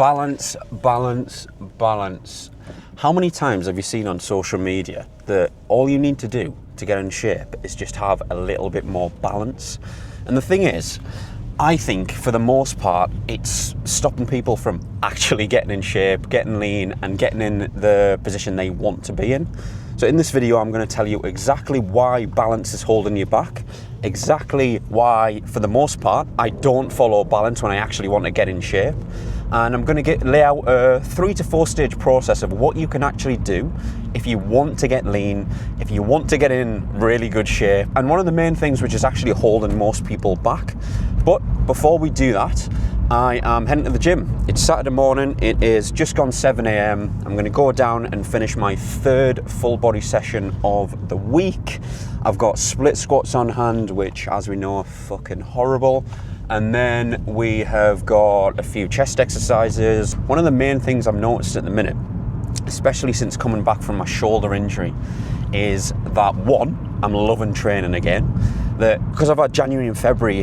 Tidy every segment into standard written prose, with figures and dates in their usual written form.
Balance, balance, balance. How many times have you seen on social media that all you need to do to get in shape is just have a little bit more balance? And the thing is, I think for the most part, it's stopping people from actually getting in shape, getting lean, and getting in the position they want to be in. So in this video, I'm going to tell you exactly why balance is holding you back, exactly why, for the most part, I don't follow balance when I actually want to get in shape. And I'm going to lay out a 3 to 4 stage process of what you can actually do if you want to get lean, if you want to get in really good shape. And one of the main things which is actually holding most people back. But before we do that, I am heading to the gym. It's Saturday morning, it is just gone 7 a.m. I'm going to go down and finish my 3rd full body session of the week. I've got split squats on hand, which as we know are fucking horrible. And then we have got a few chest exercises. One of the main things I've noticed at the minute, especially since coming back from my shoulder injury, is that one, I'm loving training again. That because I've had January and February,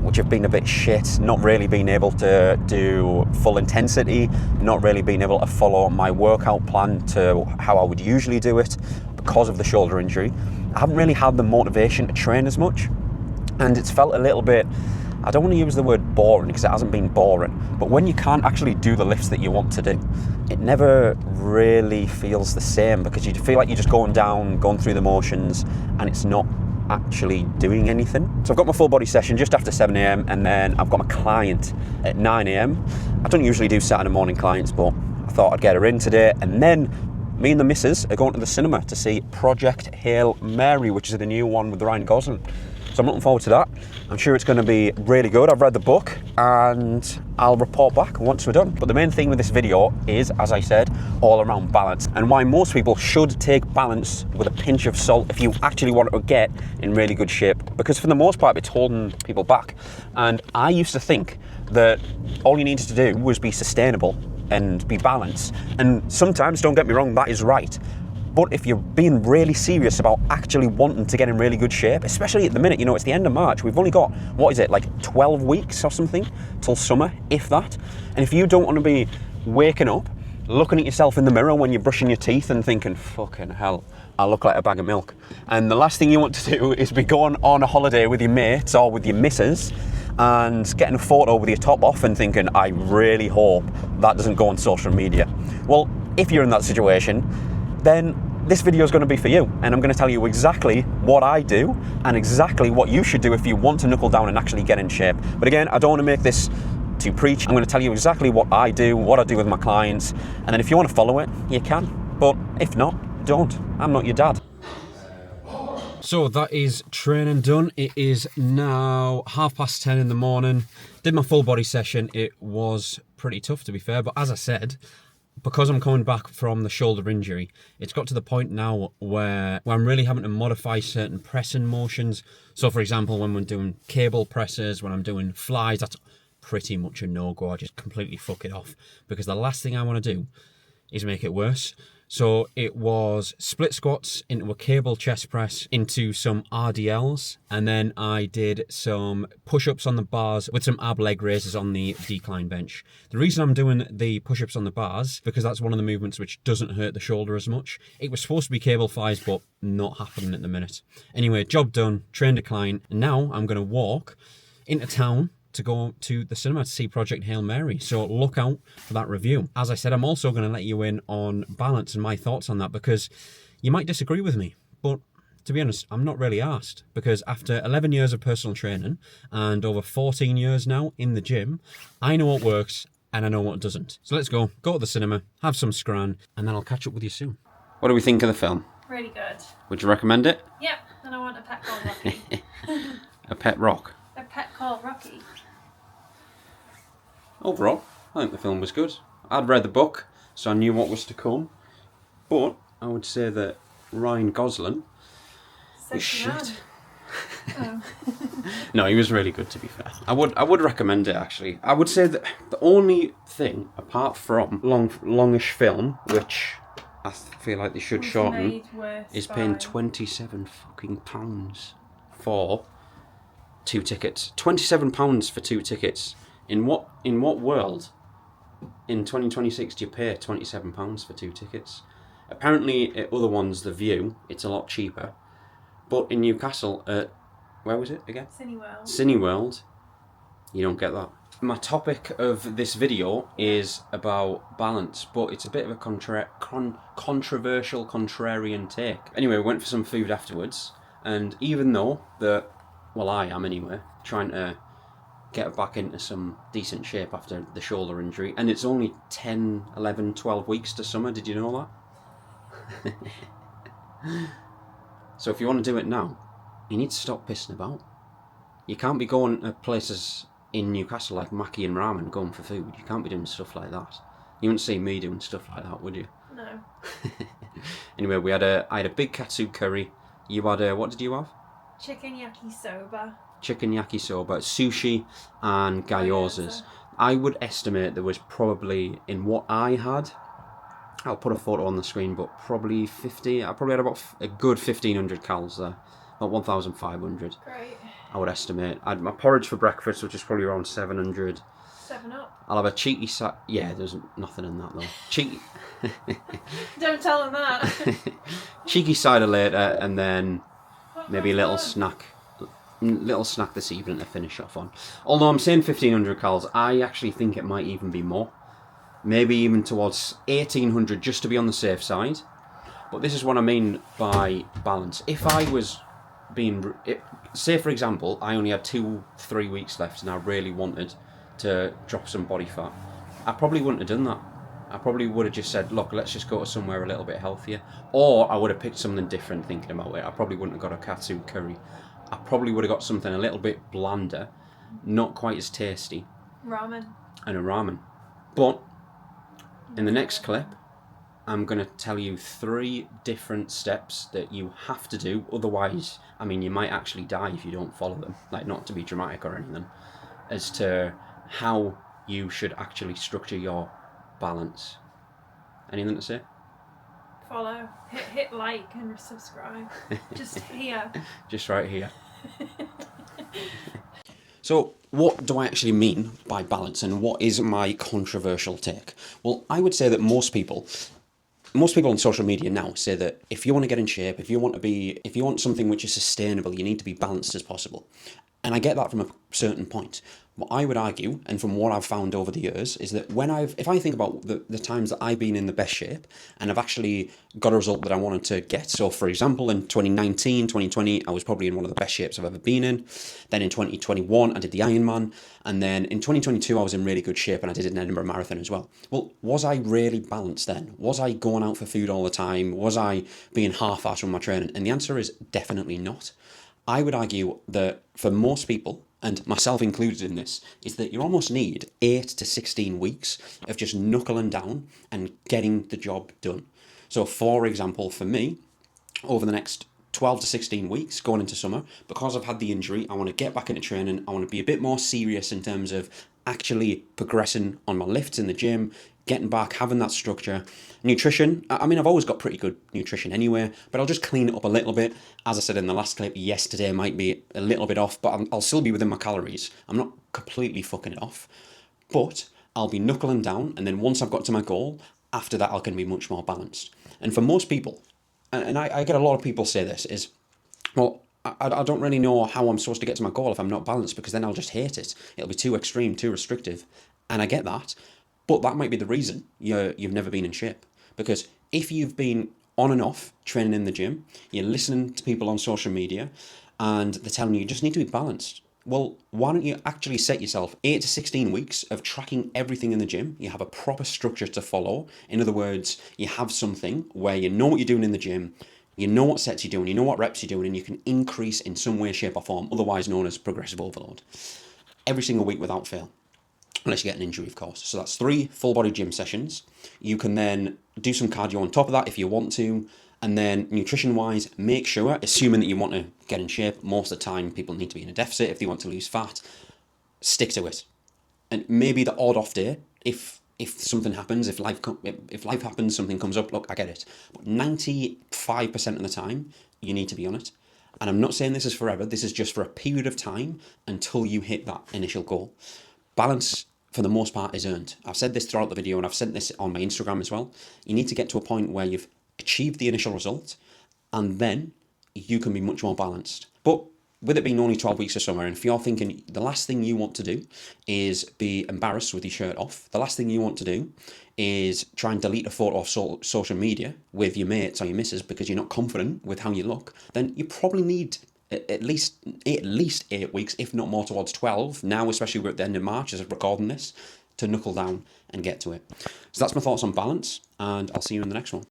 which have been a bit shit, not really being able to do full intensity, not really being able to follow my workout plan to how I would usually do it because of the shoulder injury. I haven't really had the motivation to train as much. And it's felt a little bit, I don't want to use the word boring because it hasn't been boring, but when you can't actually do the lifts that you want to do, it never really feels the same because you feel like you're just going through the motions and it's not actually doing anything. So I've got my full body session just after 7 a.m. and then I've got my client at 9 a.m. I don't usually do Saturday morning clients, but I thought I'd get her in today. And then me and the missus are going to the cinema to see Project Hail Mary, which is the new one with Ryan Gosling. So I'm looking forward to that. I'm sure it's going to be really good. I've read the book and I'll report back once we're done. But the main thing with this video is, as I said, all around balance and why most people should take balance with a pinch of salt if you actually want to get in really good shape. Because for the most part, it's holding people back. And I used to think that all you needed to do was be sustainable and be balanced. And sometimes, don't get me wrong, that is right. But if you're being really serious about actually wanting to get in really good shape, especially at the minute, it's the end of March. We've only got, 12 weeks or something till summer, if that. And if you don't want to be waking up, looking at yourself in the mirror when you're brushing your teeth and thinking, fucking hell, I look like a bag of milk. And the last thing you want to do is be going on a holiday with your mates or with your missus and getting a photo with your top off and thinking, I really hope that doesn't go on social media. Well, if you're in that situation, then this video is going to be for you, and I'm going to tell you exactly what I do and exactly what you should do if you want to knuckle down and actually get in shape. But again, I don't want to make this to preach. I'm going to tell you exactly what I do with my clients, and then if you want to follow it, you can. But if not, don't. I'm not your dad. So that is training done. It is now 10:30 in the morning. Did my full body session. It was pretty tough, to be fair, but as I said, because I'm coming back from the shoulder injury, it's got to the point now where I'm really having to modify certain pressing motions. So for example, when we're doing cable presses, when I'm doing flies, that's pretty much a no-go. I just completely fuck it off because the last thing I want to do is make it worse. So it was split squats into a cable chest press into some RDLs, and then I did some push-ups on the bars with some ab leg raises on the decline bench. The reason I'm doing the push-ups on the bars, because that's one of the movements which doesn't hurt the shoulder as much. It was supposed to be cable flies, but not happening at the minute. Anyway, job done, trained a client, and now I'm going to walk into town to go to the cinema to see Project Hail Mary. So look out for that review. As I said, I'm also going to let you in on balance and my thoughts on that because you might disagree with me, but to be honest, I'm not really asked because after 11 years of personal training and over 14 years now in the gym, I know what works and I know what doesn't. So let's go to the cinema, have some scran, and then I'll catch up with you soon. What do we think of the film? Really good. Would you recommend it? Yep, and I want a pet called Rocky. A pet rock? A pet called Rocky. Overall, I think the film was good. I'd read the book, so I knew what was to come. But I would say that Ryan Gosling was shit. Oh. No, he was really good, to be fair. I would recommend it, actually. I would say that the only thing, apart from longish film, which I feel like they should shorten, is paying £27 fucking pounds for 2 tickets. £27 for 2 tickets. In what world in 2026 you pay £27 for 2 tickets. Apparently at other ones, the View, it's a lot cheaper. But in Newcastle, where was it again? Cineworld. Cineworld, you don't get that. My topic of this video is about balance, but it's a bit of a controversial, contrarian take. Anyway, we went for some food afterwards, and even though I am anyway, trying to get back into some decent shape after the shoulder injury, and it's only 10, 11, 12 weeks to summer, did you know that? So if you want to do it now, you need to stop pissing about. You can't be going to places in Newcastle like Mackie and Ramen going for food. You can't be doing stuff like that. You wouldn't see me doing stuff like that, would you? No. Anyway, I had a big katsu curry. You had what did you have? Chicken yakisoba. Chicken yakisoba, sushi, and gyozas. I would estimate there was probably, in what I had, I'll put a photo on the screen, but probably 50, I probably had about a good 1,500 calories there. About 1,500. Great. I would estimate. I had my porridge for breakfast, which is probably around 700. 7-Up. I'll have a cheeky yeah, there's nothing in that though. Cheeky. Don't tell them that. Cheeky cider later, and then maybe a little snack this evening to finish off on. Although I'm saying 1,500 calories, I actually think it might even be more. Maybe even towards 1,800 just to be on the safe side. But this is what I mean by balance. If I was say for example, I only had 2-3 weeks left and I really wanted to drop some body fat, I probably wouldn't have done that. I probably would have just said, look, let's just go to somewhere a little bit healthier. Or I would have picked something different thinking about it. I probably wouldn't have got a katsu curry. I probably would have got something a little bit blander, not quite as tasty. Ramen. And a ramen. But in the next clip, I'm going to tell you 3 different steps that you have to do. Otherwise, I mean, you might actually die if you don't follow them. Like, not to be dramatic or anything. As to how you should actually structure your balance. Anything to say? Follow. Hit like and subscribe. Just here. Just right here. So, what do I actually mean by balance, and what is my controversial take? Well, I would say that most people on social media now say that if you want to get in shape, if you want something which is sustainable, you need to be balanced as possible. And I get that from a certain point. What I would argue, and from what I've found over the years, is that if I think about the times that I've been in the best shape and I've actually got a result that I wanted to get. So for example, in 2019, 2020, I was probably in one of the best shapes I've ever been in. Then in 2021, I did the Ironman. And then in 2022, I was in really good shape and I did an Edinburgh Marathon as well. Well, was I really balanced then? Was I going out for food all the time? Was I being half-assed with my training? And the answer is definitely not. I would argue that for most people, and myself included in this, is that you almost need 8 to 16 weeks of just knuckling down and getting the job done. So for example, for me, over the next 12 to 16 weeks going into summer, because I've had the injury, I want to get back into training. I want to be a bit more serious in terms of actually progressing on my lifts in the gym, getting back, having that structure. Nutrition, I mean, I've always got pretty good nutrition anyway, but I'll just clean it up a little bit. As I said in the last clip, yesterday might be a little bit off, but I'll still be within my calories. I'm not completely fucking it off, but I'll be knuckling down, and then once I've got to my goal, after that I can be much more balanced. And for most people, and I get a lot of people say this, is, well, I don't really know how I'm supposed to get to my goal if I'm not balanced, because then I'll just hate it. It'll be too extreme, too restrictive. And I get that, but that might be the reason you've never been in shape. Because if you've been on and off training in the gym, you're listening to people on social media, and they're telling you just need to be balanced. Well, why don't you actually set yourself 8 to 16 weeks of tracking everything in the gym? You have a proper structure to follow. In other words, you have something where you know what you're doing in the gym, you know what sets you're doing, you know what reps you're doing, and you can increase in some way, shape or form, otherwise known as progressive overload, every single week without fail. Unless you get an injury, of course. So that's 3 full body gym sessions. You can then do some cardio on top of that if you want to. And then nutrition wise, make sure, assuming that you want to get in shape, most of the time people need to be in a deficit if they want to lose fat, stick to it. And maybe the odd off day, if something happens, if life happens, something comes up, look, I get it. But 95% of the time, you need to be on it. And I'm not saying this is forever, this is just for a period of time until you hit that initial goal. Balance for the most part, is earned. I've said this throughout the video, and I've sent this on my Instagram as well. You need to get to a point where you've achieved the initial result, and then you can be much more balanced. But with it being only 12 weeks of summer, and if you're thinking the last thing you want to do is be embarrassed with your shirt off, the last thing you want to do is try and delete a photo off social media with your mates or your missus because you're not confident with how you look, then you probably need at least 8 weeks, if not more, towards 12 now, especially we're at the end of March as I'm recording this, to knuckle down and get to it. So that's my thoughts on balance, and I'll see you in the next one.